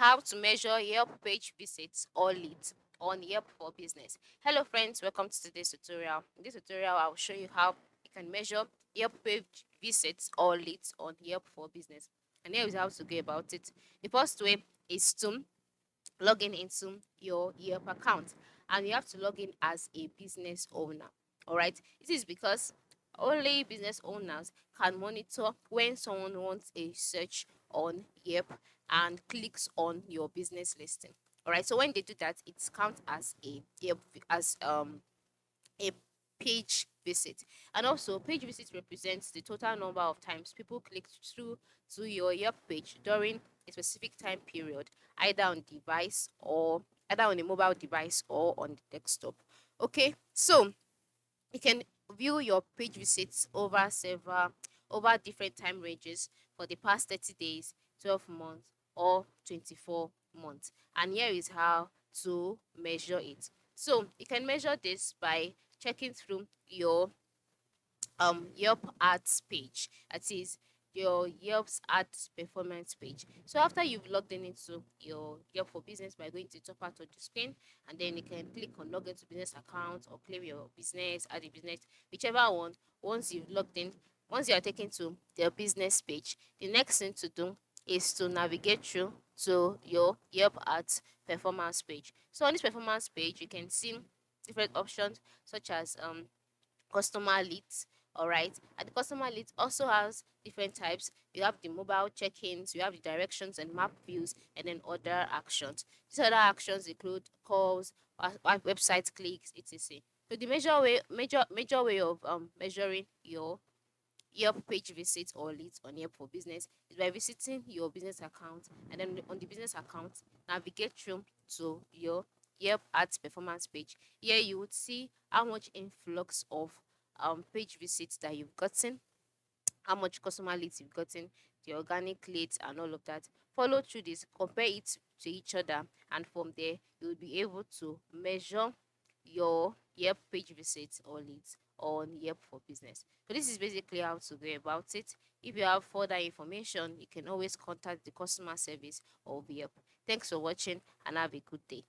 how to measure Yelp page visits or leads on Yelp for Business. Hello friends, welcome to today's tutorial. In this tutorial, I will show you how you can measure Yelp page visits or leads on Yelp for Business. And here is how to go about it. The first way is to log in into your Yelp account, and you have to log in as a business owner. All right, this is because only business owners can monitor when someone wants a search on Yelp and clicks on your business listing. All right, so when they do that, it counts as a Yelp as a page visit. And also, page visit represents the total number of times people clicked through to your Yelp page during a specific time period, either on device or either on a mobile device or on the desktop. Okay, so you can view your page visits over different time ranges for the past 30 days, 12 months, or 24 months. And here is how to measure it. So you can measure this by checking through your Yelp ads page. That is your Yelp's ads performance page. So after you've logged in into your Yelp for Business by going to the top part of the screen, and then you can click on log into business account or claim your business, add a business, whichever one. Once you've logged in, once you are taken to the business page, the next thing to do is to navigate through to your Yelp ads performance page. So on this performance page, you can see different options such as customer leads. All right, and the customer leads also has different types. You have the mobile check-ins, you have the directions and map views, and then other actions. These other actions include calls, website clicks, etc. So the major way of measuring your page visits or leads on Yelp for Business is by visiting your business account, and then on the business account, navigate through to your Yelp ads performance page. Here you would see how much influx of page visits that you've gotten, how much customer leads you've gotten, the organic leads, and all of that. Follow through this, compare it to each other, and from there you'll be able to measure your Yelp page visits or leads on Yelp for Business. So this is basically how to go about it. If you have further information, you can always contact the customer service of Yelp. Thanks for watching and have a good day.